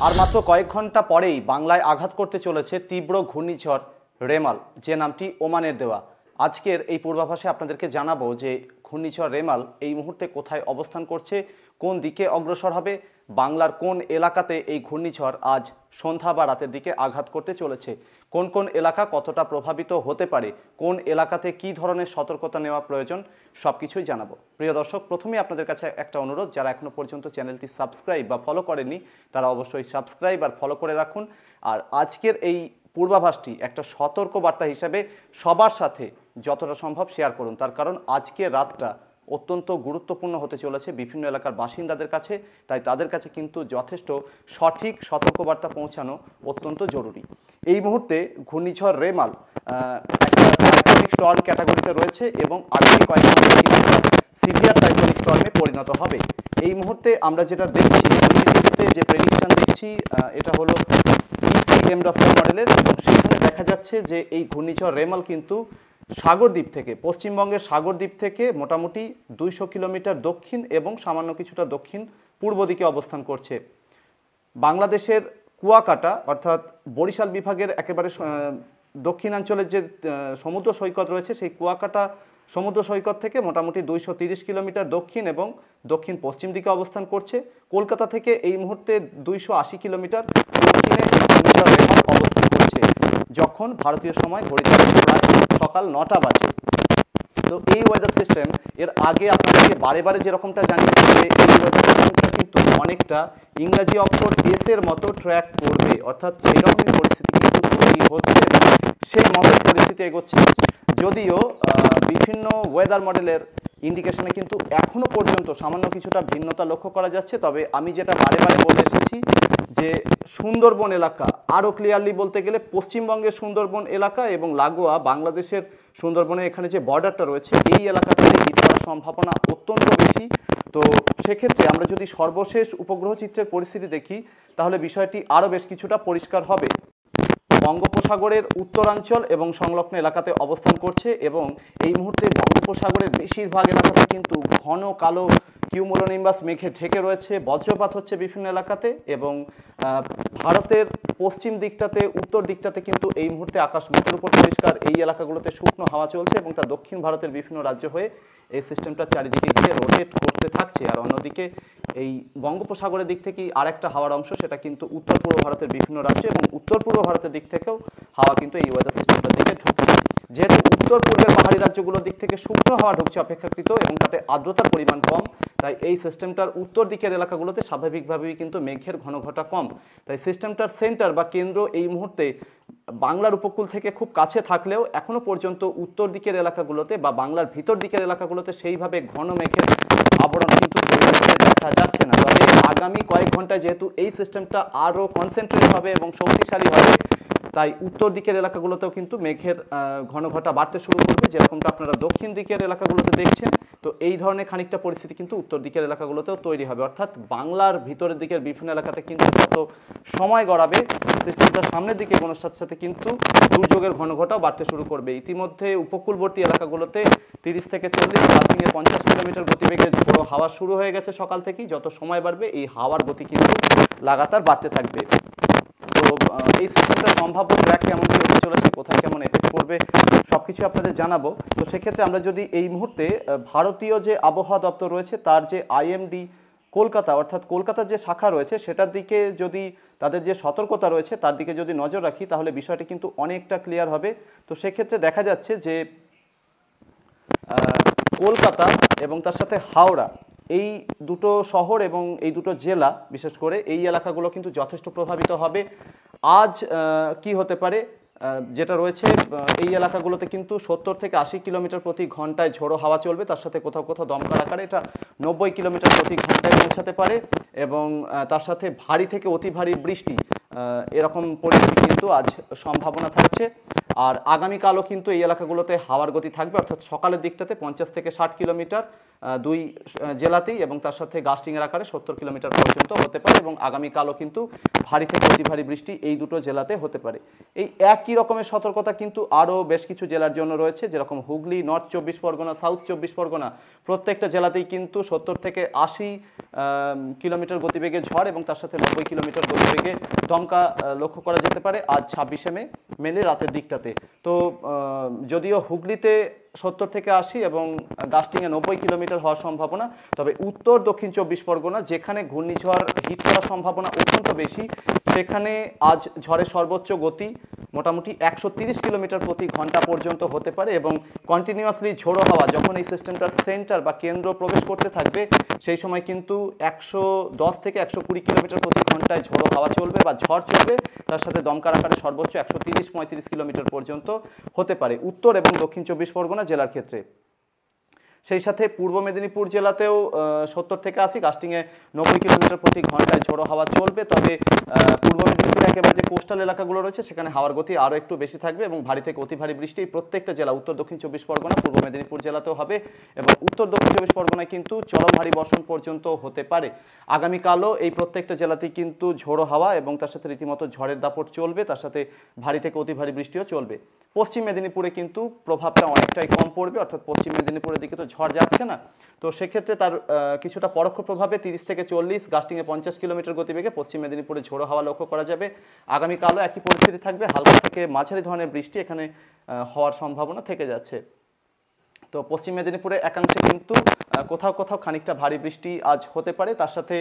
আর মাত্র কয়েক ঘন্টা পরেই বাংলায় আঘাত করতে চলেছে তীব্র ঘূর্ণিঝড় রেমাল, যে নামটি ওমানের দেওয়া। আজকের এই পূর্বাভাসে আপনাদেরকে জানাবো যে ঘূর্ণিঝড় রেমাল এই মুহূর্তে কোথায় অবস্থান করছে, কোন দিকে অগ্রসর হবে, বাংলার কোন এলাকাতে এই ঘূর্ণিঝড় আজ সন্ধ্যা বা রাতের দিকে আঘাত করতে চলেছে, কোন কোন এলাকা কতটা প্রভাবিত হতে পারে, কোন এলাকাতে কী ধরনের সতর্কতা নেওয়া প্রয়োজন, সব কিছুই জানাবো। প্রিয় দর্শক, প্রথমেই আপনাদের কাছে একটা অনুরোধ, যারা এখনও পর্যন্ত চ্যানেলটি সাবস্ক্রাইব বা ফলো করেননি তারা অবশ্যই সাবস্ক্রাইব আর ফলো করে রাখুন। আর আজকের এই পূর্বাভাসটি একটা সতর্ক বার্তা হিসেবে সবার সাথে যতটা সম্ভব শেয়ার করুন, তার কারণ আজকের রাতটা অত্যন্ত গুরুত্বপূর্ণ হতে চলেছে বিভিন্ন এলাকার বাসিন্দাদের কাছে। তাই তাদের কাছে কিন্তু যথেষ্ট সঠিক সতর্কবার্তা পৌঁছানো অত্যন্ত জরুরি। এই মুহূর্তে ঘূর্ণিঝড় রেমাল একটা সাইক্লোনিক স্টর্ম ক্যাটাগরিতে রয়েছে এবং আগামী কয়েক ঘন্টায় কিন্তু সিভিয়ার সাইক্লোনিক স্টর্মে পরিণত হবে। এই মুহূর্তে আমরা যেটা দেখছি, ইংরেজিতে যে প্রেডিকশন দেখছি, এটা হলো ইসিএমডব্লিউ মডেলের, এবং সেখানে দেখা যাচ্ছে যে এই ঘূর্ণিঝড় রেমাল কিন্তু সাগরদ্বীপ থেকে, পশ্চিমবঙ্গের সাগরদ্বীপ থেকে মোটামুটি 200 কিলোমিটার দক্ষিণ এবং সামান্য কিছুটা দক্ষিণ পূর্ব দিকে অবস্থান করছে। বাংলাদেশের কুয়াকাটা অর্থাৎ বরিশাল বিভাগের একেবারে দক্ষিণাঞ্চলের যে সমুদ্র সৈকত রয়েছে, সেই কুয়াকাটা সমুদ্র সৈকত থেকে মোটামুটি 230 কিলোমিটার দক্ষিণ এবং দক্ষিণ পশ্চিম দিকে অবস্থান করছে। কলকাতা থেকে এই মুহূর্তে 280 কিলোমিটার দক্ষিণে অবস্থান করছে, যখন ভারতীয় সময় ঘড়িতে প্রায় সকাল 9টা বাজে। তো এই ওয়েদার সিস্টেম এর আগে আপনাদেরকে বারে বারে যেরকমটা জানিয়েছি যে এই ওয়েদার সিস্টেমটা কিন্তু অনেকটা ইংরাজি অক্ষর এস এর মতো ট্র্যাক করবে, অর্থাৎ সেই রকমই পরিস্থিতি কিন্তু তৈরি হচ্ছে, সেই মতোই পরিস্থিতি এগোচ্ছে। যদিও বিভিন্ন ওয়েদার মডেলের ইন্ডিকেশনে কিন্তু এখনো পর্যন্ত সামান্য কিছুটা ভিন্নতা লক্ষ্য করা যাচ্ছে, তবে আমি যেটা বারে বারে বলে এসেছি যে সুন্দরবন এলাকা, আরও ক্লিয়ারলি বলতে গেলে পশ্চিমবঙ্গের সুন্দরবন এলাকা এবং লাগোয়া বাংলাদেশের সুন্দরবনে এখানে যে বর্ডারটা রয়েছে, এই এলাকাটাতে হিট করার সম্ভাবনা অত্যন্ত বেশি। তো সেক্ষেত্রে আমরা যদি সর্বশেষ উপগ্রহ চিত্রের পরিস্থিতি দেখি, তাহলে বিষয়টি আরও বেশ কিছুটা পরিষ্কার হবে। বঙ্গোপসাগরের উত্তরাঞ্চল এবং সংলগ্ন এলাকাতে অবস্থান করছে এবং এই মুহূর্তে বঙ্গোপসাগরের বেশিরভাগ এলাকাতে কিন্তু ঘন কালো কিউমুলোনিম্বাস মেঘে ঢেকে রয়েছে, বজ্রপাত হচ্ছে বিভিন্ন এলাকাতে, এবং ভারতের পশ্চিম দিকটাতে, উত্তর দিকটাতে কিন্তু এই মুহূর্তে আকাশ মোটের উপর পরিষ্কার। এই এলাকাগুলোতে শুকনো হাওয়া চলছে এবং তা দক্ষিণ ভারতের বিভিন্ন রাজ্য হয়ে এই সিস্টেমটা চারিদিকে গিয়ে রোটেট করতে থাকছে। আর অন্যদিকে এই বঙ্গোপসাগরের দিক থেকেই আরেকটা হাওয়ার অংশ, সেটা কিন্তু উত্তর পূর্ব ভারতের বিভিন্ন রাজ্য এবং উত্তর পূর্ব ভারতের দিক থেকেও হাওয়া কিন্তু এই ওয়েদার সিস্টেমটার দিকে ঢুকছে। যেহেতু উত্তর পূর্বের পাহাড়ি রাজ্যগুলোর দিক থেকে শুকনো হাওয়া ঢুকছে অপেক্ষাকৃত এবং তাতে আর্দ্রতার পরিমাণ কম, তাই এই সিস্টেমটার উত্তর দিকের এলাকাগুলোতে স্বাভাবিকভাবেই কিন্তু মেঘের ঘনঘটা কম। তাই সিস্টেমটার সেন্টার বা কেন্দ্র এই মুহূর্তে বাংলার উপকূল থেকে খুব কাছে থাকলেও এখনো পর্যন্ত উত্তর দিকের এলাকাগুলোতে বা বাংলার ভিতর দিকের এলাকাগুলোতে সেইভাবে ঘন মেঘের আবরণ কিন্তু দেখা যাচ্ছে না। তবে আগামী কয়েক ঘন্টায় যেহেতু এই সিস্টেমটা আরও কনসেন্ট্রেট হবে এবং শক্তিশালী হবে, তাই উত্তর দিকের এলাকাগুলোতেও কিন্তু মেঘের ঘনঘটা বাড়তে শুরু করবে, যেরকমটা আপনারা দক্ষিণ দিকের এলাকাগুলোতে দেখছেন। তো এই ধরনের খানিকটা পরিস্থিতি কিন্তু উত্তর দিকের এলাকাগুলোতেও তৈরি হবে, অর্থাৎ বাংলার ভিতরের দিকের বিভিন্ন এলাকাতে কিন্তু যত সময় গড়াবে সিস্টেমটা সামনের দিকে এগোনোর সাথে সাথে কিন্তু দুর্যোগের ঘনঘটাও বাড়তে শুরু করবে। ইতিমধ্যে উপকূলবর্তী এলাকাগুলোতে 30 থেকে 40, দার্জিলিংয়ে 50 কিলোমিটার গতিবেগে ঝোড়ো হাওয়া শুরু হয়ে গেছে সকাল থেকেই। যত সময় বাড়বে এই হাওয়ার গতি কিন্তু লাগাতার বাড়তে থাকবে। তো এই সিস্টেমটার সম্ভাব্য ট্র্যাক কেমন কি হতে চলেছে, কোথায় কেমন এফেক্ট করবে, সব কিছু আপনাদের জানাবো। তো সেক্ষেত্রে আমরা যদি এই মুহূর্তে ভারতীয় যে আবহাওয়া দপ্তর রয়েছে তার যে আইএমডি কলকাতা, অর্থাৎ কলকাতার যে শাখা রয়েছে সেটার দিকে যদি, তাদের যে সতর্কতা রয়েছে তার দিকে যদি নজর রাখি, তাহলে বিষয়টি কিন্তু অনেকটা ক্লিয়ার হবে। তো সেক্ষেত্রে দেখা যাচ্ছে যে কলকাতা এবং তার সাথে হাওড়া, এই দুটো শহর এবং এই দুটো জেলা, বিশেষ করে এই এলাকাগুলো কিন্তু যথেষ্ট প্রভাবিত হবে। আজ কি হতে পারে, যেটা রয়েছে এই এলাকাগুলোতে কিন্তু 70 থেকে 80 কিলোমিটার প্রতি ঘন্টায় ঝোড়ো হাওয়া চলবে, তার সাথে কোথাও কোথাও দমকার আকারে এটা 90 কিলোমিটার প্রতি ঘন্টায় পৌঁছাতে পারে, এবং তার সাথে ভারী থেকে অতি ভারী বৃষ্টি, এরকম পরিস্থিতি কিন্তু আজ সম্ভাবনা থাকছে। আর আগামীকালও কিন্তু এই এলাকাগুলোতে হাওয়ার গতি থাকবে, অর্থাৎ সকালের দিকটাতে 50 থেকে 60 কিলোমিটার দুই জেলাতেই, এবং তার সাথে গাস্টিংয়ের আকারে 70 কিলোমিটার পর্যন্ত হতে পারে, এবং আগামীকালও কিন্তু ভারী থেকে অতি ভারী বৃষ্টি এই দুটো জেলাতে হতে পারে। এই একই রকমের সতর্কতা কিন্তু আরও বেশ কিছু জেলার জন্য রয়েছে, যেরকম হুগলি, নর্থ 24 পরগনা, সাউথ 24 পরগনা, প্রত্যেকটা জেলাতেই কিন্তু 70 থেকে 80 কিলোমিটার গতিবেগে ঝড় এবং তার সাথে 90 কিলোমিটার গতিবেগে দমকা লক্ষ্য করা যেতে পারে আজ 26শে মে মেনলি রাতের দিকটাতে। তো যদিও হুগলিতে 70 থেকে 80 এবং গাস্টিংয়ে 90 কিলোমিটার হওয়ার সম্ভাবনা, তবে উত্তর দক্ষিণ 24 পরগনা যেখানে ঘূর্ণিঝড় হিট করার সম্ভাবনা অত্যন্ত বেশি, সেখানে আজ ঝড়ের সর্বোচ্চ গতি মোটামুটি 130 কিলোমিটার প্রতি ঘন্টা পর্যন্ত হতে পারে এবং কন্টিনিউয়াসলি ঝোড়ো হাওয়া যখন এই সিস্টেমটার সেন্টার বা কেন্দ্র প্রবেশ করতে থাকবে সেই সময় কিন্তু 110 থেকে 120 কিলোমিটার প্রতি ঘন্টায় ঝোড়ো হাওয়া চলবে বা ঝড় চলবে, তার সাথে দমকার আকারে সর্বোচ্চ 130-35 কিলোমিটার পর্যন্ত হতে পারে উত্তর এবং দক্ষিণ 24 পরগনা জেলার ক্ষেত্রে। সেই সাথে পূর্ব মেদিনীপুর জেলাতেও 70 থেকে 80, গাস্টিংয়ে 90 কিলোমিটার প্রতি ঘন্টায় ঝোড়ো হাওয়া চলবে, তবে পূর্ব মেদিনীপুরে একেবারে যে কোস্টাল এলাকাগুলো রয়েছে সেখানে হাওয়ার গতি আরও একটু বেশি থাকবে এবং ভারী থেকে অতি ভারী বৃষ্টি প্রত্যেকটা জেলা উত্তর দক্ষিণ 24 পরগনা পূর্ব মেদিনীপুর জেলাতেও হবে এবং উত্তর দক্ষিণ 24 পরগনায় কিন্তু চরম ভারী বর্ষণ পর্যন্ত হতে পারে। আগামীকালও এই প্রত্যেকটা জেলাতেই কিন্তু ঝোড়ো হাওয়া এবং তার সাথে রীতিমতো ঝড়ের দাপট চলবে, তার সাথে ভারী থেকে অতি ভারী বৃষ্টিও চলবে। পশ্চিম মেদিনীপুরে কিন্তু প্রভাবটা অনেকটাই কম পড়বে, অর্থাৎ পশ্চিম মেদিনীপুরের দিকে তো ঝড় যাচ্ছে না, তো সেক্ষেত্রে তার কিছুটা পরোক্ষ প্রভাবে 30 থেকে 40, গাস্টিংয়ে 50 কিলোমিটার গতিবেগে পশ্চিম মেদিনীপুরে ঝোড়ো হাওয়া লক্ষ্য করা যাবে। আগামীকালও একই পরিস্থিতি থাকবে, হালকা থেকে মাঝারি ধরনের বৃষ্টি এখানে হওয়ার সম্ভাবনা থেকে যাচ্ছে। তো পশ্চিম মেদিনীপুরে একাংশে কিন্তু কোথাও কোথাও খানিকটা ভারী বৃষ্টি আজ হতে পারে, তার সাথে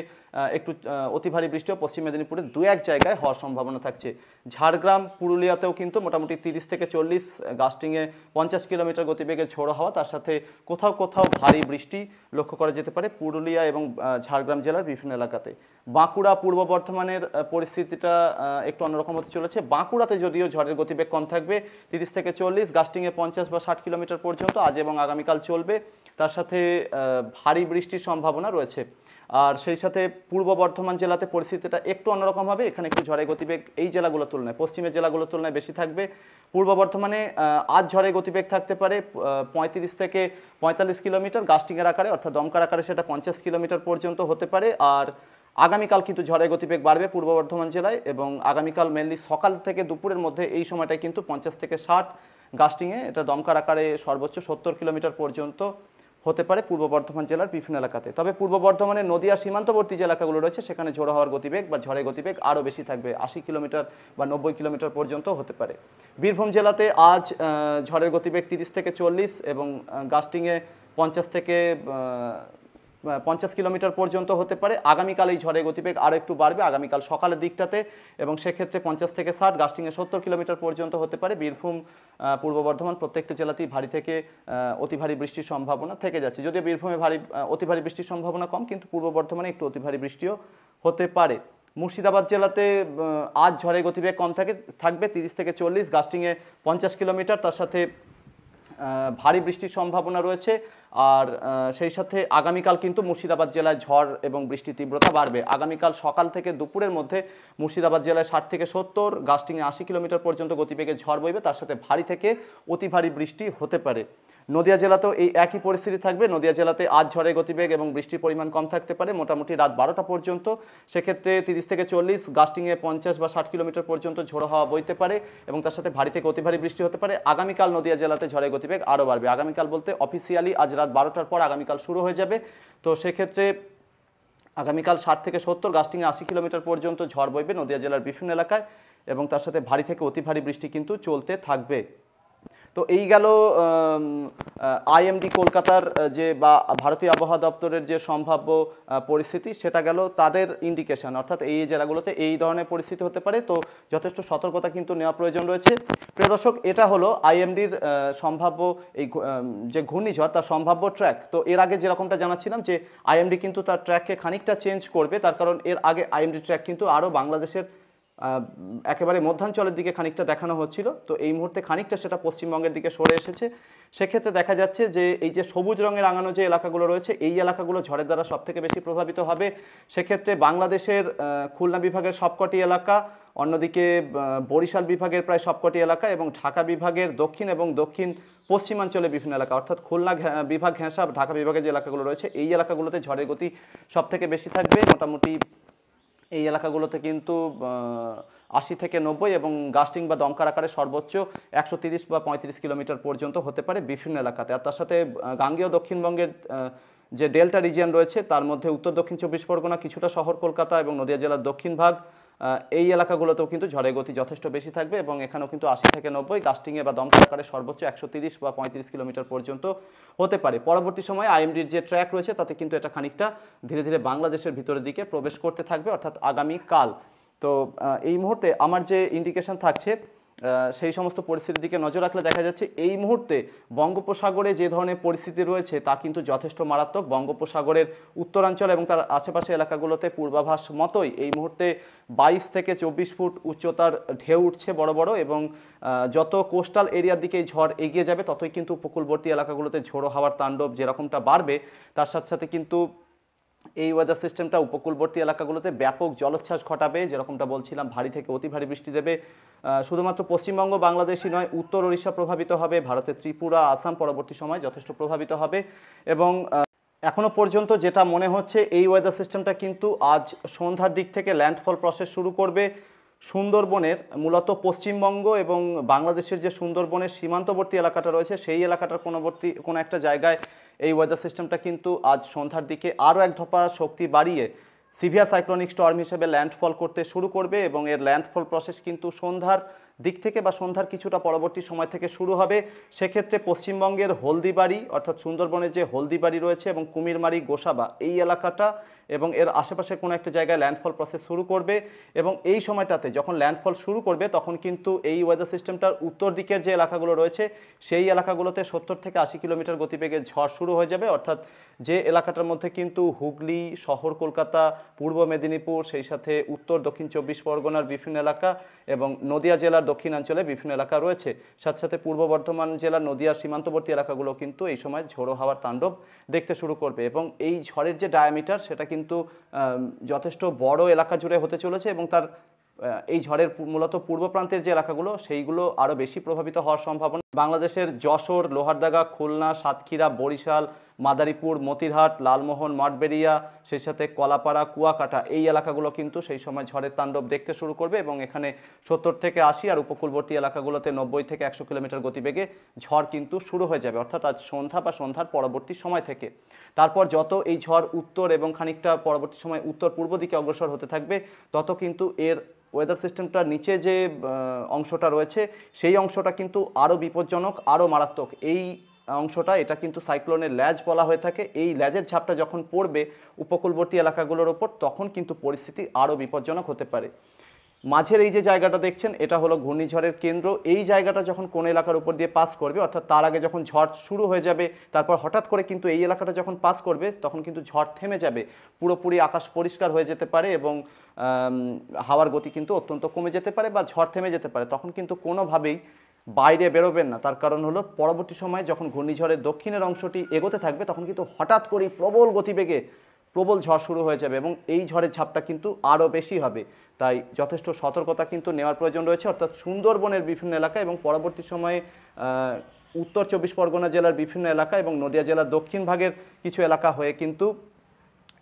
একটু অতি ভারী বৃষ্টিও পশ্চিম মেদিনীপুরে 2-1 জায়গায় হওয়ার সম্ভাবনা থাকছে। ঝাড়গ্রাম পুরুলিয়াতেও কিন্তু মোটামুটি 30 থেকে 40, গাস্টিংয়ে 50 কিলোমিটার গতিবেগে ঝোড়ো হাওয়া, তার সাথে কোথাও কোথাও ভারী বৃষ্টি লক্ষ্য করা যেতে পারে পুরুলিয়া এবং ঝাড়গ্রাম জেলার বিভিন্ন এলাকাতে। বাঁকুড়া পূর্ব বর্ধমানের পরিস্থিতিটা একটু অন্যরকম হতে চলেছে। বাঁকুড়াতে যদিও ঝড়ের গতিবেগ কম থাকবে, 30 থেকে 40, গাস্টিংয়ে 50 বা 60 কিলোমিটার পর্যন্ত আজ এবং আগামীকাল চলবে, তার সাথে ভারী বৃষ্টির সম্ভাবনা রয়েছে। আর সেই সাথে পূর্ব বর্ধমান জেলাতে পরিস্থিতিটা একটু অন্যরকম হবে, এখানে একটু ঝড়ের গতিবেগ এই জেলাগুলোর তুলনায় পশ্চিমের জেলাগুলোর তুলনায় বেশি থাকবে। পূর্ব বর্ধমানে আজ ঝড়ের গতিবেগ থাকতে পারে 35 থেকে 45 কিলোমিটার, গাস্টিংয়ের আকারে অর্থাৎ দমকার আকারে সেটা 50 কিলোমিটার পর্যন্ত হতে পারে। আর আগামীকাল কিন্তু ঝড়ের গতিবেগ বাড়বে পূর্ব বর্ধমান জেলায় এবং আগামীকাল মেনলি সকাল থেকে দুপুরের মধ্যে এই সময়টায় কিন্তু 50 থেকে 60, গাস্টিংয়ে এটা দমকার আকারে সর্বোচ্চ 70 কিলোমিটার পর্যন্ত হতে পারে পূর্ব বর্ধমান জেলার বিভিন্ন এলাকাতে। তবে পূর্ব বর্ধমানের নদিয়া সীমান্তবর্তী যে এলাকাগুলো রয়েছে সেখানে ঝোড়ো হওয়ার গতিবেগ বা ঝড়ের গতিবেগ আরও বেশি থাকবে, 80 কিলোমিটার বা 90 কিলোমিটার পর্যন্ত হতে পারে। বীরভূম জেলাতে আজ ঝড়ের গতিবেগ 30 থেকে 40 এবং গাস্টিংয়ে 50 থেকে 50 কিলোমিটার পর্যন্ত হতে পারে। আগামীকাল এই ঝড়ের গতিবেগ আরও একটু বাড়বে আগামীকাল সকালের দিকটাতে এবং সেক্ষেত্রে 50 থেকে 60, গাস্টিংয়ে 70 কিলোমিটার পর্যন্ত হতে পারে। বীরভূম পূর্ব বর্ধমান প্রত্যেকটা জেলাতেই ভারী থেকে অতি ভারী বৃষ্টির সম্ভাবনা থেকে যাচ্ছে, যদিও বীরভূমে অতি ভারী বৃষ্টির সম্ভাবনা কম, কিন্তু পূর্ব বর্ধমানে একটু অতি ভারী বৃষ্টিও হতে পারে। মুর্শিদাবাদ জেলাতে আজ ঝড়ের গতিবেগ কম থাকবে 30 থেকে 40, গাস্টিংয়ে 50 কিলোমিটার, তার সাথে ভারী বৃষ্টির সম্ভাবনা রয়েছে। আর সেই সাথে আগামীকাল কিন্তু মুর্শিদাবাদ জেলায় ঝড় এবং বৃষ্টির তীব্রতা বাড়বে। আগামীকাল সকাল থেকে দুপুরের মধ্যে মুর্শিদাবাদ জেলায় 60 থেকে 70, গাস্টিংয়ে 80 কিলোমিটার পর্যন্ত গতিবেগে ঝড় বইবে, তার সাথে ভারী থেকে অতি ভারী বৃষ্টি হতে পারে। নদিয়া জেলাতেও এই একই পরিস্থিতি থাকবে। নদিয়া জেলাতে আজ ঝড়ের গতিবেগ এবং বৃষ্টির পরিমাণ কম থাকতে পারে মোটামুটি রাত 12টা পর্যন্ত, সেক্ষেত্রে 30 থেকে 40, গাস্টিংয়ে 50 বা 60 কিলোমিটার পর্যন্ত ঝোড়ো হাওয়া বইতে পারে এবং তার সাথে ভারী থেকে অতি ভারী বৃষ্টি হতে পারে। আগামীকাল নদিয়া জেলাতে ঝড়ের গতিবেগ আরও বাড়বে, আগামীকাল বলতে অফিসিয়ালি আজ রাত 12টার পর আগামীকাল শুরু হয়ে যাবে। তো সেক্ষেত্রে আগামীকাল 60 থেকে 70, গাস্টিংয়ে 80 কিলোমিটার পর্যন্ত ঝড় বইবে নদিয়া জেলার বিভিন্ন এলাকায় এবং তার সাথে ভারী থেকে অতি ভারী বৃষ্টি কিন্তু চলতে থাকবে। তো এই গেল আইএমডি কলকাতার যে বা ভারতীয় আবহাওয়া দপ্তরের যে সম্ভাব্য পরিস্থিতি, সেটা গেল তাদের ইন্ডিকেশন, অর্থাৎ এই জেলাগুলোতে এই ধরনের পরিস্থিতি হতে পারে, তো যথেষ্ট সতর্কতা কিন্তু নেওয়া প্রয়োজন রয়েছে। প্রিয় দর্শক, এটা হলো আইএমডির সম্ভাব্য এই যে ঘূর্ণিঝড় তার সম্ভাব্য ট্র্যাক। তো এর আগে যেরকমটা জানাচ্ছিলাম যে আইএমডি কিন্তু তার ট্র্যাককে খানিকটা চেঞ্জ করবে, তার কারণ এর আগে আইএমডি ট্র্যাক কিন্তু আরও বাংলাদেশের একেবারে মধ্যাঞ্চলের দিকে খানিকটা দেখানো হচ্ছিল, তো এই মুহূর্তে খানিকটা সেটা পশ্চিমবঙ্গের দিকে সরে এসেছে। সেক্ষেত্রে দেখা যাচ্ছে যে এই যে সবুজ রঙের রাঙানো যে এলাকাগুলো রয়েছে এই এলাকাগুলো ঝড়ের দ্বারা সবথেকে বেশি প্রভাবিত হবে। সেক্ষেত্রে বাংলাদেশের খুলনা বিভাগের সবকটি এলাকা, অন্যদিকে বরিশাল বিভাগের প্রায় সবকটি এলাকা এবং ঢাকা বিভাগের দক্ষিণ এবং দক্ষিণ পশ্চিমাঞ্চলে বিভিন্ন এলাকা, অর্থাৎ খুলনা বিভাগ ঘেঁষা ঢাকা বিভাগের যে এলাকাগুলো রয়েছে এই এলাকাগুলোতে ঝড়ের গতি সবথেকে বেশি থাকবে। মোটামুটি এই এলাকাগুলোতে কিন্তু 80 থেকে 90 এবং গাস্টিং বা দমকার আকারে সর্বোচ্চ 130 বা 35 কিলোমিটার পর্যন্ত হতে পারে বিভিন্ন এলাকাতে। আর তার সাথে গাঙ্গেয় দক্ষিণবঙ্গের যে ডেল্টা রিজিয়ন রয়েছে তার মধ্যে উত্তর দক্ষিণ 24 পরগনা, কিছুটা শহর কলকাতা এবং নদিয়া জেলার দক্ষিণ ভাগ, এই এলাকাগুলোতেও কিন্তু ঝড়ের গতি যথেষ্ট বেশি থাকবে এবং এখানেও কিন্তু 80 থেকে 90 গাস্টিংয়ে বা দমকা আকারে সর্বোচ্চ 130 বা 35 কিলোমিটার পর্যন্ত হতে পারে। পরবর্তী সময়ে আইএমডির যে ট্র্যাক রয়েছে তাতে কিন্তু এটা খানিকটা ধীরে ধীরে বাংলাদেশের ভিতরের দিকে প্রবেশ করতে থাকবে, অর্থাৎ আগামীকাল। তো এই মুহূর্তে আমার যে ইন্ডিকেশন থাকছে সেই সমস্ত পরিস্থিতির দিকে নজর রাখলে দেখা যাচ্ছে এই মুহূর্তে বঙ্গোপসাগরে যে ধরনের পরিস্থিতি রয়েছে তা কিন্তু যথেষ্ট মারাত্মক। বঙ্গোপসাগরের উত্তরাঞ্চল এবং তার আশেপাশে এলাকাগুলোতে পূর্বাভাস মতোই এই মুহূর্তে 22 থেকে 24 ফুট উচ্চতার ঢেউ উঠছে বড় বড়, এবং যত কোস্টাল এরিয়ার দিকে এই ঝড় এগিয়ে যাবে ততই কিন্তু উপকূলবর্তী এলাকাগুলোতে ঝোড়ো হাওয়ার তাণ্ডব যেরকমটা বাড়বে, তার সাথে সাথে কিন্তু এই ওয়েদার সিস্টেমটা উপকূলবর্তী এলাকাগুলোতে ব্যাপক জলোচ্ছ্বাস ঘটাবে, যেরকমটা বলছিলাম ভারী থেকে অতি ভারী বৃষ্টি দেবে। শুধুমাত্র পশ্চিমবঙ্গ বাংলাদেশই নয়, উত্তর ওড়িশা প্রভাবিত হবে, ভারতের ত্রিপুরা আসাম পরবর্তী সময় যথেষ্ট প্রভাবিত হবে। এবং এখনো পর্যন্ত যেটা মনে হচ্ছে এই ওয়েদার সিস্টেমটা কিন্তু আজ সন্ধ্যার দিক থেকে ল্যান্ডফল প্রসেস শুরু করবে সুন্দরবনের, মূলত পশ্চিমবঙ্গ এবং বাংলাদেশের যে সুন্দরবনের সীমান্তবর্তী এলাকাটা রয়েছে সেই এলাকাটার কোনো একটা জায়গায় এই ওয়েদার সিস্টেমটা কিন্তু আজ সন্ধ্যার দিকে আরও এক ধপা শক্তি বাড়িয়ে সিভিয়ার সাইক্লোনিক স্টর্ম হিসেবে ল্যান্ডফল করতে শুরু করবে এবং এর ল্যান্ডফল প্রসেস কিন্তু সন্ধ্যার দিক থেকে বা সন্ধ্যার কিছুটা পরবর্তী সময় থেকে শুরু হবে। সেক্ষেত্রে পশ্চিমবঙ্গের হলদিবাড়ি অর্থাৎ সুন্দরবনের যে হলদিবাড়ি রয়েছে এবং কুমিরমারি, গোসাবা এই এলাকাটা এবং এর আশেপাশে কোনো একটা জায়গায় ল্যান্ডফল প্রসেস শুরু করবে। এবং এই সময়টাতে যখন ল্যান্ডফল শুরু করবে তখন কিন্তু এই ওয়েদার সিস্টেমটার উত্তর দিকের যে এলাকাগুলো রয়েছে সেই এলাকাগুলোতে 70 থেকে 80 কিলোমিটার গতিবেগে ঝড় শুরু হয়ে যাবে, অর্থাৎ যে এলাকাটার মধ্যে কিন্তু হুগলি, শহর কলকাতা, পূর্ব মেদিনীপুর, সেই সাথে উত্তর দক্ষিণ 24 পরগনার বিভিন্ন এলাকা এবং নদিয়া জেলার দক্ষিণাঞ্চলে বিভিন্ন এলাকা রয়েছে, সাথে সাথে পূর্ব বর্ধমান জেলার নদিয়ার সীমান্তবর্তী এলাকাগুলো কিন্তু এই সময় ঝোড়ো হাওয়ার তাণ্ডব দেখতে শুরু করবে। এবং এই ঝড়ের যে ডায়ামিটার সেটা কিন্তু যথেষ্ট বড় এলাকা জুড়ে হতে চলেছে এবং তার এই ঝড়ের মূলত পূর্ব প্রান্তের যে এলাকাগুলো সেইগুলো আরও বেশি প্রভাবিত হওয়ার সম্ভাবনা। বাংলাদেশের যশোর, লোহারদাগা, খুলনা, সাতক্ষীরা, বরিশাল, মাদারীপুর, মতিরহাট, লালমোহন, মঠবেড়িয়া, সেই সাথে কলাপাড়া, কুয়াকাটা এই এলাকাগুলো কিন্তু সেই সময় ঝড়ের তাণ্ডব দেখতে শুরু করবে এবং এখানে 70 থেকে 80 আর উপকূলবর্তী এলাকাগুলোতে 90 থেকে 100 কিলোমিটার গতিবেগে ঝড় কিন্তু শুরু হয়ে যাবে, অর্থাৎ আজ সন্ধ্যা বা সন্ধ্যার পরবর্তী সময় থেকে। তারপর যত এই ঝড় উত্তর এবং খানিকটা পরবর্তী সময় উত্তর পূর্ব দিকে অগ্রসর হতে থাকবে তত কিন্তু এর ওয়েদার সিস্টেমটার নিচে যে অংশটা রয়েছে সেই অংশটা কিন্তু আরও বিপজ্জনক, আরও মারাত্মক। এই অংশটা এটা কিন্তু সাইক্লোনের ল্যাজ বলা হয়ে থাকে। এই ল্যাজের ঝাপটা যখন পড়বে উপকূলবর্তী এলাকাগুলোর ওপর তখন কিন্তু পরিস্থিতি আরও বিপজ্জনক হতে পারে। মাঝের এই যে জায়গাটা দেখছেন এটা হলো ঘূর্ণিঝড়ের কেন্দ্র। এই জায়গাটা যখন কোন এলাকার উপর দিয়ে পাস করবে, অর্থাৎ তার আগে যখন ঝড় শুরু হয়ে যাবে তারপর হঠাৎ করে কিন্তু এই এলাকাটা যখন পাস করবে তখন কিন্তু ঝড় থেমে যাবে, পুরোপুরি আকাশ পরিষ্কার হয়ে যেতে পারে এবং হাওয়ার গতি কিন্তু অত্যন্ত কমে যেতে পারে বা ঝড় থেমে যেতে পারে। তখন কিন্তু কোনোভাবেই বাইরে বেরোবেন না, তার কারণ হলো পরবর্তী সময় যখন ঘূর্ণিঝড়ের দক্ষিণের অংশটি এগোতে থাকবে তখন কিন্তু হঠাৎ করেই প্রবল গতিবেগে প্রবল ঝড় শুরু হয়ে যাবে এবং এই ঝড়ের ঝাপটা কিন্তু আরও বেশি হবে। তাই যথেষ্ট সতর্কতা কিন্তু নেওয়ার প্রয়োজন রয়েছে, অর্থাৎ সুন্দরবনের বিভিন্ন এলাকা এবং পরবর্তী সময়ে উত্তর 24 পরগনা জেলার বিভিন্ন এলাকা এবং নদিয়া জেলার দক্ষিণ ভাগের কিছু এলাকা হয়ে কিন্তু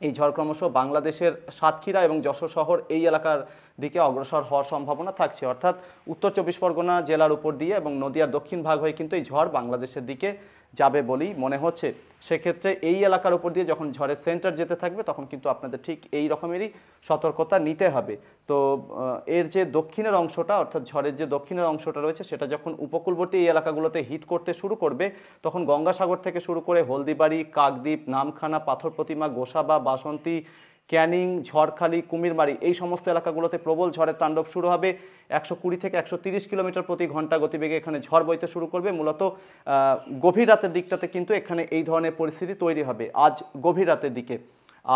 এই ঝড় ক্রমশ বাংলাদেশের সাতক্ষীরা এবং যশোর শহর এই এলাকার দিকে অগ্রসর হওয়ার সম্ভাবনা থাকছে, অর্থাৎ উত্তর 24 পরগনা জেলার উপর দিয়ে এবং নদিয়ার দক্ষিণ ভাগ হয়ে কিন্তু এই ঝড় বাংলাদেশের দিকে যাবে বলেই মনে হচ্ছে। সেক্ষেত্রে এই এলাকার উপর দিয়ে যখন ঝড়ের সেন্টার যেতে থাকবে তখন কিন্তু আপনাদের ঠিক এই রকমেরই সতর্কতা নিতে হবে। তো এর যে দক্ষিণের অংশটা অর্থাৎ ঝড়ের যে দক্ষিণের অংশটা রয়েছে সেটা যখন উপকূলবর্তী এই এলাকাগুলোতে হিট করতে শুরু করবে তখন গঙ্গাসাগর থেকে শুরু করে হলদিবাড়ি, কাকদ্বীপ, নামখানা, পাথর প্রতিমা, গোসাবা, বাসন্তী, ক্যানিং, ঝড়খালি, কুমিরমারি এই সমস্ত এলাকাগুলোতে প্রবল ঝড়ের তাণ্ডব শুরু হবে। 120 থেকে 130 কিলোমিটার প্রতি ঘন্টা গতিবেগে এখানে ঝড় বইতে শুরু করবে। মূলত গভীর রাতের দিকটাতে কিন্তু এখানে এই ধরনের পরিস্থিতি তৈরি হবে আজ গভীর রাতের দিকে।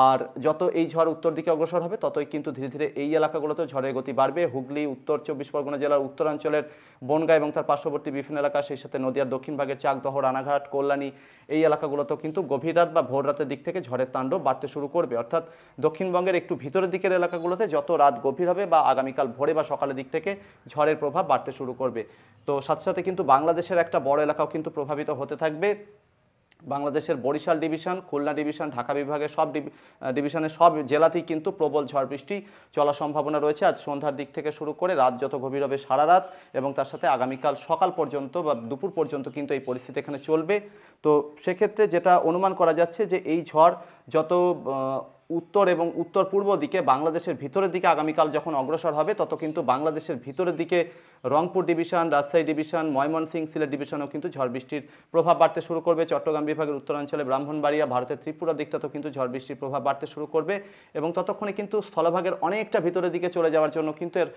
আর যত এই ঝড় উত্তর দিকে অগ্রসর হবে ততই কিন্তু ধীরে ধীরে এই এলাকাগুলোতেও ঝড়ের গতি বাড়বে। হুগলি, উত্তর 24 পরগনা জেলার উত্তরাঞ্চলের বনগাঁ এবং তার পার্শ্ববর্তী বিভিন্ন এলাকা, সেই সাথে নদিয়ার দক্ষিণ ভাগের চাকদহ, রানাঘাট, কল্যাণী এই এলাকাগুলোতেও কিন্তু গভীর রাত বা ভোর রাতের দিক থেকে ঝড়ের তাণ্ডব বাড়তে শুরু করবে, অর্থাৎ দক্ষিণবঙ্গের একটু ভিতরের দিকের এলাকাগুলোতে যত রাত গভীর হবে বা আগামীকাল ভোরে বা সকালের দিক থেকে ঝড়ের প্রভাব বাড়তে শুরু করবে। তো সাথে সাথে কিন্তু বাংলাদেশের একটা বড় এলাকাও কিন্তু প্রভাবিত হতে থাকবে। বাংলাদেশের বরিশাল ডিভিশন, খুলনা ডিভিশন, ঢাকা বিভাগের সব ডিভিশনের সব জেলাতেই কিন্তু প্রবল ঝড় বৃষ্টি চলার সম্ভাবনা রয়েছে। আজ সন্ধ্যার দিক থেকে শুরু করে রাত যত গভীর হবে সারা রাত এবং তার সাথে আগামীকাল সকাল পর্যন্ত বা দুপুর পর্যন্ত কিন্তু এই পরিস্থিতি এখানে চলবে। তো সেক্ষেত্রে যেটা অনুমান করা যাচ্ছে যে এই ঝড় যত উত্তর এবং উত্তর পূর্ব দিকে বাংলাদেশের ভিতরের দিকে আগামীকাল যখন অগ্রসর হবে, তত কিন্তু বাংলাদেশের ভিতরের দিকে রংপুর ডিভিশন, রাজশাহী ডিভিশন, ময়মনসিংহ, সিলেট ডিভিশনেও কিন্তু ঝড় বৃষ্টির প্রভাব বাড়তে শুরু করবে। চট্টগ্রাম বিভাগের উত্তরাঞ্চলে ব্রাহ্মণবাড়িয়া, ভারতের ত্রিপুরা দিকটাতেও কিন্তু ঝড় বৃষ্টির প্রভাব বাড়তে শুরু করবে এবং ততক্ষণে কিন্তু স্থলভাগের অনেকটা ভিতরের দিকে চলে যাওয়ার জন্য কিন্তু এর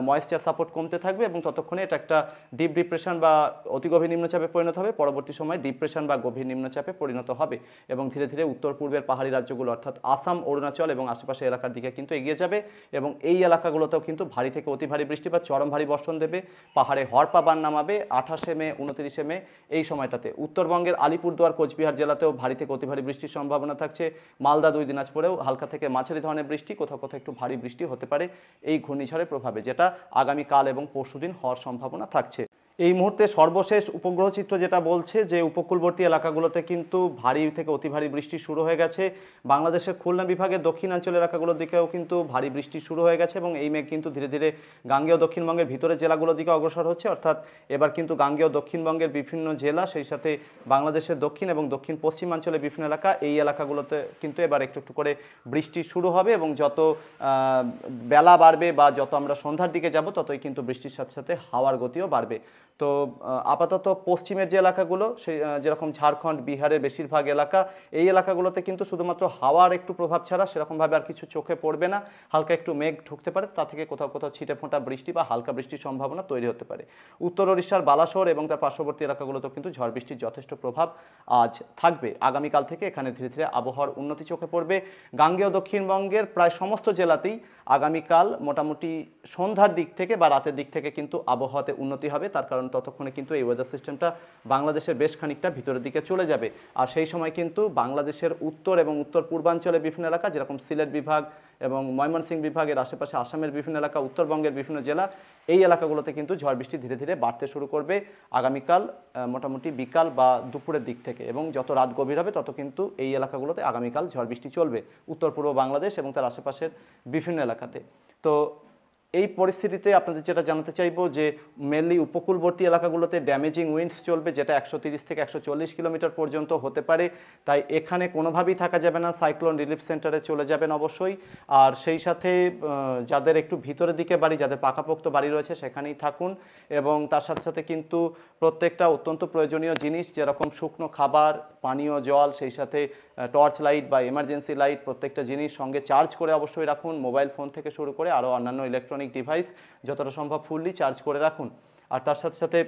ময়েশ্চার সাপোর্ট কমতে থাকবে এবং ততক্ষণে এটা একটা ডিপ ডিপ্রেশন বা অতি গভীর নিম্নচাপে পরিণত হবে। পরবর্তী সময় ডিপ্রেশন বা গভীর নিম্নচাপে পরিণত হবে এবং ধীরে ধীরে উত্তর পূর্বের পাহাড়ি রাজ্যগুলো অর্থাৎ আসাম, অরুণাচল এবং আশেপাশে এলাকার দিকে কিন্তু এগিয়ে যাবে এবং এই এলাকাগুলোতেও কিন্তু ভারী থেকে অতি ভারী বৃষ্টি বা চরম ভারী বর্ষণ দেবে। পাহাড়ে হরপা বান নামাবে 28শে মে, 29শে মে এই সময়টাতে। উত্তরবঙ্গের আলিপুরদুয়ার, কোচবিহার জেলাতেও ভারী থেকে অতি ভারী বৃষ্টির সম্ভাবনা থাকছে। মালদা, 2 দিনাজপুরেও হালকা থেকে মাঝারি ধরনের বৃষ্টি, কোথাও কোথাও একটু ভারী বৃষ্টি হতে পারে এই ঘূর্ণিঝড়ের প্রভাবে, যেটা আগামীকাল এবং পরশুদিন হওয়ার সম্ভাবনা থাকছে। এই মুহূর্তে সর্বশেষ উপগ্রহ চিত্র যেটা বলছে যে উপকূলবর্তী এলাকাগুলোতে কিন্তু ভারী থেকে অতি ভারী বৃষ্টি শুরু হয়ে গেছে। বাংলাদেশের খুলনা বিভাগের দক্ষিণাঞ্চল এলাকাগুলোর দিকেও কিন্তু ভারী বৃষ্টি শুরু হয়ে গেছে এবং এই মেঘ কিন্তু ধীরে ধীরে গাঙ্গেয় দক্ষিণবঙ্গের ভিতরের জেলাগুলোর দিকে অগ্রসর হচ্ছে। অর্থাৎ এবার কিন্তু গাঙ্গেয় দক্ষিণবঙ্গের বিভিন্ন জেলা, সেই সাথে বাংলাদেশের দক্ষিণ এবং দক্ষিণ পশ্চিমাঞ্চলের বিভিন্ন এলাকা, এই এলাকাগুলোতে কিন্তু এবার একটু একটু করে বৃষ্টি শুরু হবে এবং যত বেলা বাড়বে বা যত আমরা সন্ধ্যার দিকে যাব, ততই কিন্তু বৃষ্টির সাথে সাথে হাওয়ার গতিও বাড়বে। তো আপাতত পশ্চিমের যে এলাকাগুলো, সেই যেরকম ঝাড়খণ্ড, বিহারের বেশিরভাগ এলাকা, এই এলাকাগুলোতে কিন্তু শুধুমাত্র হাওয়ার একটু প্রভাব ছাড়া সেরকমভাবে আর কিছু চোখে পড়বে না। হালকা একটু মেঘ ঢুকতে পারে, তা থেকে কোথাও কোথাও ছিটে ফোঁটা বৃষ্টি বা হালকা বৃষ্টির সম্ভাবনা তৈরি হতে পারে। উত্তর ওড়িশার বালাসোর এবং তার পার্শ্ববর্তী এলাকাগুলোতেও কিন্তু ঝড় বৃষ্টির যথেষ্ট প্রভাব আজ থাকবে। আগামীকাল থেকে এখানে ধীরে ধীরে আবহাওয়ার উন্নতি চোখে পড়বে। গাঙ্গেয় দক্ষিণবঙ্গের প্রায় সমস্ত জেলাতেই আগামীকাল মোটামুটি সন্ধ্যার দিক থেকে বা রাতের দিক থেকে কিন্তু আবহাওয়াতে উন্নতি হবে। তার কারণ ততক্ষণে কিন্তু এই ওয়েদার সিস্টেমটা বাংলাদেশের বেশ খানিকটা ভিতরের দিকে চলে যাবে আর সেই সময় কিন্তু বাংলাদেশের উত্তর এবং উত্তর পূর্বাঞ্চলের বিভিন্ন এলাকা, যেরকম সিলেট বিভাগ এবং ময়মনসিংহ বিভাগের আশেপাশে আসামের বিভিন্ন এলাকা, উত্তরবঙ্গের বিভিন্ন জেলা, এই এলাকাগুলোতে কিন্তু ঝড় বৃষ্টি ধীরে ধীরে বাড়তে শুরু করবে আগামীকাল মোটামুটি বিকাল বা দুপুরের দিক থেকে এবং যত রাত গভীর হবে তত কিন্তু এই এলাকাগুলোতে আগামীকাল ঝড় বৃষ্টি চলবে উত্তর পূর্ব বাংলাদেশ এবং তার আশেপাশের বিভিন্ন এলাকাতে। তো এই পরিস্থিতিতে আপনাদের যেটা জানাতে চাইবো যে মেনলি উপকূলবর্তী এলাকাগুলোতে ড্যামেজিং উইন্ডস চলবে, যেটা 130 থেকে 140 কিলোমিটার পর্যন্ত হতে পারে। তাই এখানে কোনোভাবেই থাকা যাবে না, সাইক্লোন রিলিফ সেন্টারে চলে যাবেন অবশ্যই। আর সেই সাথে যাদের একটু ভিতরের দিকে বাড়ি, যাদের পাকাপোক্ত বাড়ি রয়েছে সেখানেই থাকুন এবং তার সাথে সাথে কিন্তু প্রত্যেকটা অত্যন্ত প্রয়োজনীয় জিনিস যেরকম শুকনো খাবার, পানীয় জল, সেই সাথে টর্চ লাইট বা এমার্জেন্সি লাইট, প্রত্যেকটা জিনিস সঙ্গে চার্জ করে অবশ্যই রাখুন। মোবাইল ফোন থেকে শুরু করে আরও অন্যান্য ইলেকট্রনিক ডিভাইস যতটা সম্ভব ফুললি চার্জ করে রাখুন। আর তার সাথে সাথে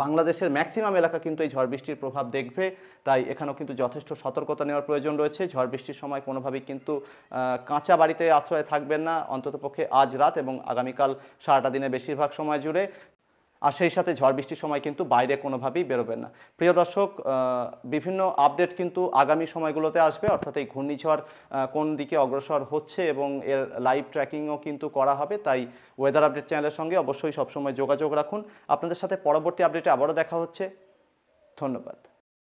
বাংলাদেশের ম্যাক্সিমাম এলাকা কিন্তু এই ঝড় বৃষ্টির প্রভাব দেখবে, তাই এখানেও কিন্তু যথেষ্ট সতর্কতা নেওয়ার প্রয়োজন রয়েছে। ঝড় বৃষ্টির সময় কোনোভাবেই কিন্তু কাঁচা বাড়িতে আশ্রয় থাকবেন না, অন্ততপক্ষে আজ রাত এবং আগামীকাল সারাটা দিনে বেশিরভাগ সময় জুড়ে। আর সেই সাথে ঝড় বৃষ্টির সময় কিন্তু বাইরে কোনোভাবেই বেরোবেন না। প্রিয় দর্শক, বিভিন্ন আপডেট কিন্তু আগামী সময়গুলোতে আসবে, অর্থাৎ এই ঘূর্ণিঝড় কোন দিকে অগ্রসর হচ্ছে এবং এর লাইভ ট্র্যাকিংও কিন্তু করা হবে। তাই ওয়েদার আপডেট চ্যানেলের সঙ্গে অবশ্যই সবসময় যোগাযোগ রাখুন। আপনাদের সাথে পরবর্তী আপডেটে আবারও দেখা হচ্ছে। ধন্যবাদ।